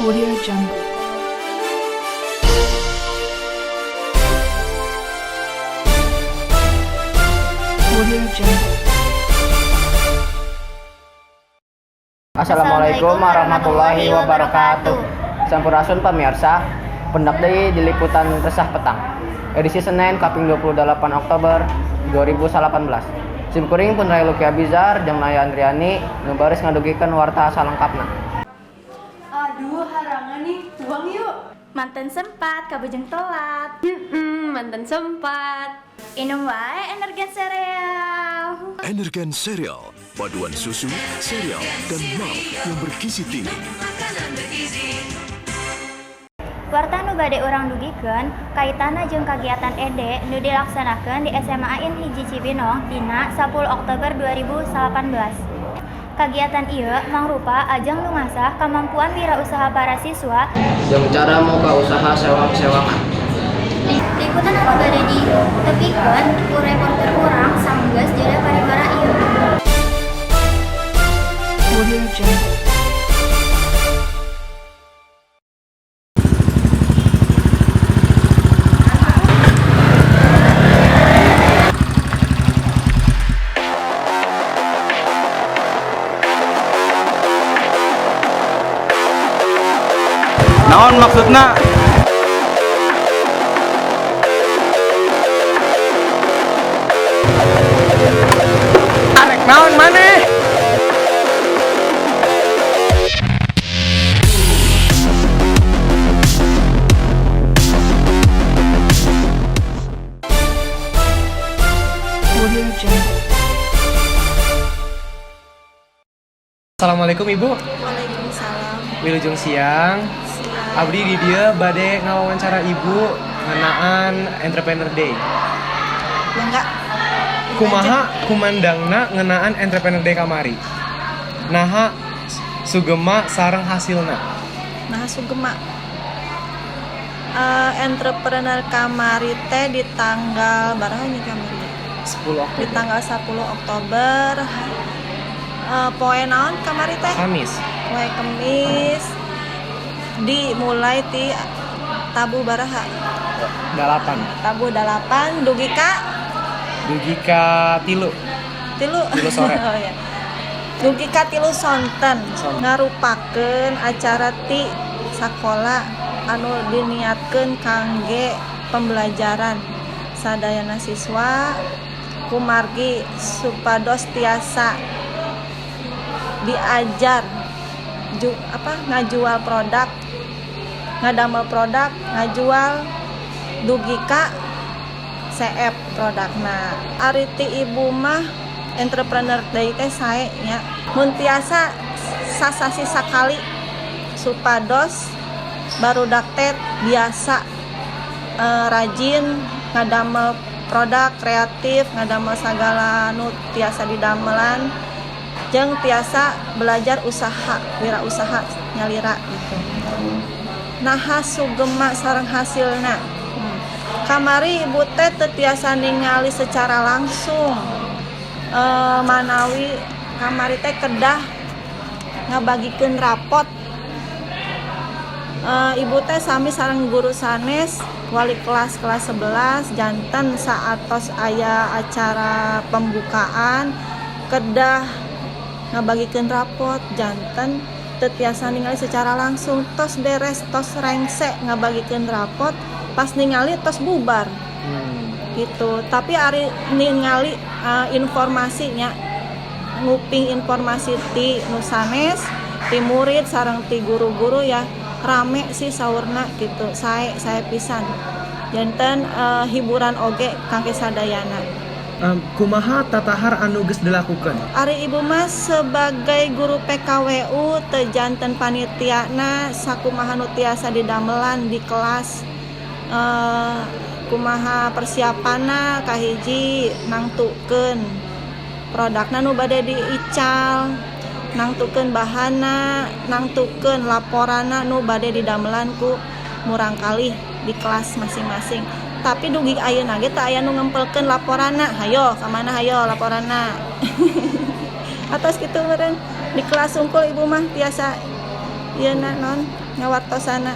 Audio Jungle. Audio Jungle. Assalamualaikum warahmatullahi wabarakatuh. Sampurasun pamirsa, pendak deui di liputan resah petang. Edisi Senin kaping 28 Oktober 2018. Sim kuring pun Rai Luki Abizar jeung Naya Andriani nu baris ngadugikeun warta salengkapna. Aduh, harangan nih, buang yuk. Manten sempat, kabujeng telat. Mantan sempat. Inum wae Energen Sereal. Energen Cereal, paduan susu, sereal, dan malt yang bergizi tinggi. Warta nu bade urang dugikeun kaitana jeung kagiatan ED nu dilaksanakeun di SMA AIN hiji Cibinong dina 10 Oktober 2018. Kagiatan ieu mangrupa ajang nu ngasah kamampuan wirausaha para siswa Jeung cara muka usaha sewang-sewangan. liputan anu bade ditepikeun ku reporter urang sanggeus jeda paribara ieu. Audio Jungle. Naon maksudna? Arek naon maneh? Audio Jungle. Assalamualaikum Ibu. Waalaikumsalam. Wilujeng siang. Abdi di dia bade ngawawancara Ibu ngenaan Entrepreneur Day. Ya enggak? Kumaha kumandangna ngenaan Entrepreneur Day kamari? Naha sugema sareng hasilna. Nah, sugema. Entrepreneur kamari teh di tanggal baraha nya kamari? 10 Di Oktober. tanggal 10 Oktober. Poe naon kamari teh? Kamis. Poe Kemis. Dimulai ti tabu baraha? 8. Tabu 8 dugi ka Dugi ka 3. tilu sore. Oh, ya. Dugi ka 3 sonten ngarupakeun acara ti sakola anu diniatkeun kangge pembelajaran sadayana siswa kumargi supados tiasa diajar ngajual produk, ngadamel produk, ngajual dugi ka CF produkna. Ari ti ibu mah Entrepreneur Day teh sae nya. Mun tiasa sasasi sakali supados barudak teh biasa rajin ngadamel produk kreatif, ngadamel sagala nu tiasa didamelan jeung tiasa belajar usaha, wirausaha nyalira gitu. Naha sugema sareng hasilna. Kamari ibu teh teu tiasa ningali secara langsung. Manawi kamari teh kedah ngabagikeun rapot. Ibu teh sami sareng guru sanes wali kelas 11 janten saatos aya acara pembukaan kedah ngabagikeun rapot janten teu tiasa ningali secara langsung tos beres tos rengse ngabagikeun rapot pas ningali tos bubar gitu. Tapi ari ningali informasinya nguping informasi ti nu sanes ti murid sareng ti guru-guru ya rame sih saurna gitu. Saya pisan janten hiburan oge kangge sadayana. Kumaha tatahar anu geus dilakukeun? Ari ibu mas sebagai guru PKWU teu janten panitiana sakumaha nu tiasa didamelan di kelas. Kumaha persiapanna kahiji nangtukeun produkna nu bade diical, nangtukeun bahanna, nangtukeun laporanna nu bade didamelan ku murang kalih di kelas masing-masing. Tapi dugi ayeuna ge teu aya nu ngempelkeun laporanna. Hayo ka mana hayo laporanna. Atos kitu meureun di kelas sungkul ibu mah tiasa ieu na non ngawartosana.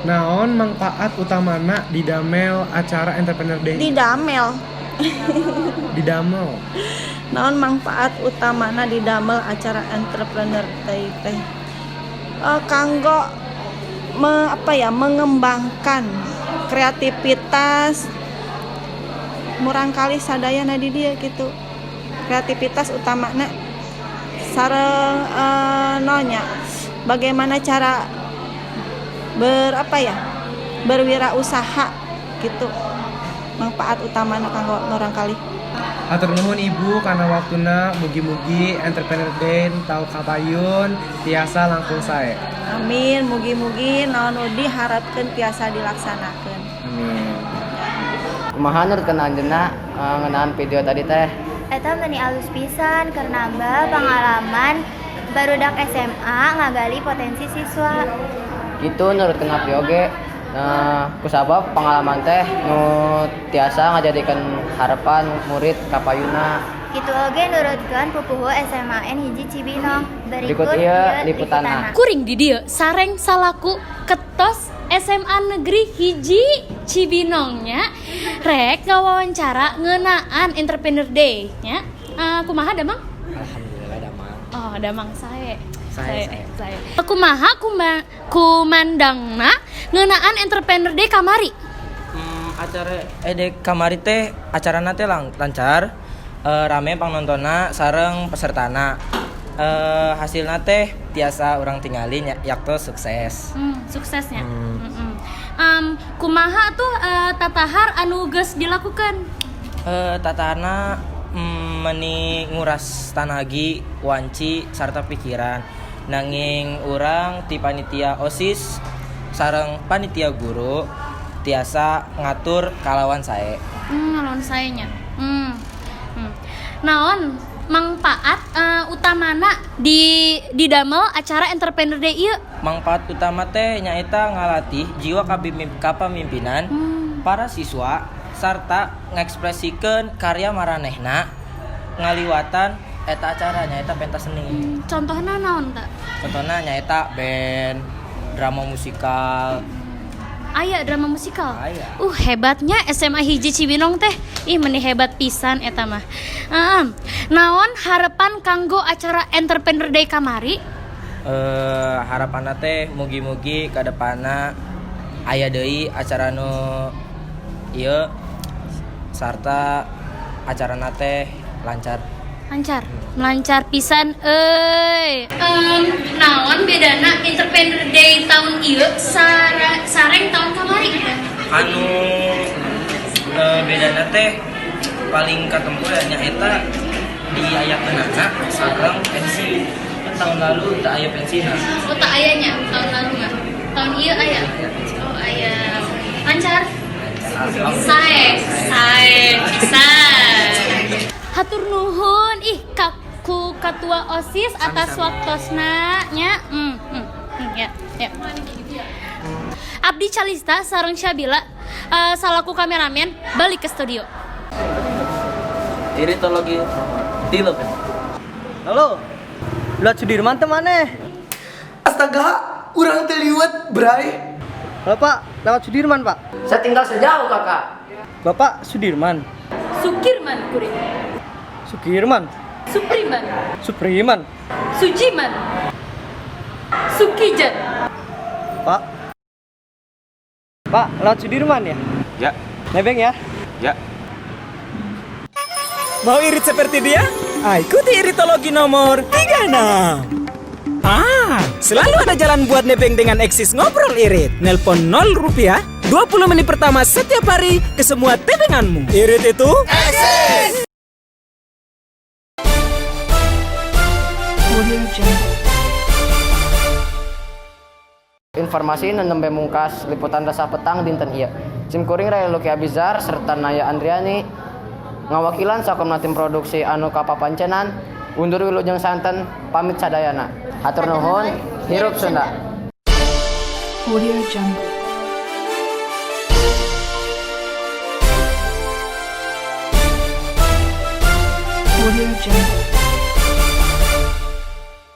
Naon manfaat utamana didamel acara Entrepreneur Day? Didamel. Didamel. Naon manfaat utamana didamel acara Entrepreneur Day teh? Kanggo mengembangkan kreativitas murangkali sadayana di dia gitu. Kreativitas utamana sareng nonya bagaimana cara berwirausaha gitu. Manfaat utamana kanggo murangkali. Hatur nuhun Ibu karena waktuna mugi-mugi Entrepreneur Day tau kapayun tiasa langkung sae. Amin, mugi-mugi naon nu diharapkeun tiasa dilaksanakeun. Amin. Kumaha menurut anjeunna ngeunaan video tadi teh? Eta meuni alus pisan keur nambah pengalaman barudak SMA ngagali potensi siswa. Gitu menurut Abdi oge. Kusabab pengalaman teh nu tiasa ngajadikeun harapan murid kapayuna. Kitu oge nurutkeun pupuhu SMAN hiji Cibinong. Berikut ieu liputanna. Kuring di dieu sareng salaku ketos SMA Negeri hiji Cibinongnya rek ngawawancara ngeunaan Entrepreneur Day nya. Kumaha Damang? Alhamdulillah damang. Oh, Damang sae. Sae. Kumaha kumandangna ngeunaan Entrepreneur Day kamari? Acara edek kamari teh acarana teh lancar, rame pangnontonna sareng pesertana. Hasilna teh tiasa urang tingali yakto sukses. Suksesnya. Kumaha tuh tatahar anu geus dilakukan? Tatahana meni nguras tanagi, wanci sarta pikiran. Nanging urang ti panitia OSIS sareng panitia guru tiasa ngatur kalawan sae. Ngalawan saenya. Naon manfaat utamana didamel acara Entrepreneur Day ieu? Manfaat utama teh nyaeta ngalatih jiwa kapamimpinan para siswa sarta ngekspresikeun karya maranehna ngaliwatan eta acara nyaeta pentas seni. Contohna naon teh? Contohna nyaeta band, drama musikal. Aya drama musikal. Aya. Hebatnya SMA hiji Cibinong teh. Ih meuni hebat pisan eta mah. Naon harapan kanggo acara Entrepreneur Day kamari? Harapanna teh mugi-mugi ka depanna aya deui acara nu ieu sarta acarana teh lancar. Lancar pisan euy. Naon bedana Entrepreneur Day tahun ieu sareng tahun kamari? Anu bedana teh paling katempo nyaeta di ayakeunana sareng pensi. Tahun lalu tak aya pensina. Oh tak ayanya tahun lalu mah. Tahun ieu aya. Oh aya. Lancar. Sae pisan. Hatur nuhun ku ketua OSIS atas waktosna nya. Ya. Abdi Calista sareng Syabila salaku kameramen balik ke studio. Iritologi tilep. Halo. Ulah Sudirman teh maneh? Astaga, urang teh liwet, Bray. Halo Pak, lewat Sudirman Pak. Saya tinggal sejauh kakak. Bapak Sudirman. Sukirman kuring. Sukirman. Supriman. Sujiman. Sukijan. Pak, lewat Sudirman ya? Ya. Nebeng ya? Ya. Mau irit seperti dia? Ikuti iritologi nomor 36. Selalu ada jalan buat nebeng dengan Eksis Ngobrol Irit. Nelpon 0 rupiah 20 menit pertama setiap hari ke semua tebenganmu. Irit itu Eksis. Audio Jungle. Informasi nembe mungkas liputan Resah Petang dinten ieu. Simkuring Raya Luki Abizar serta Naya Andriani ngawakilan sakumna tim produksi anu kapapancenan undur wilujeng santen pamit sadayana. Hatur nuhun, hirup Sunda. Audio Jungle. Audio Jungle.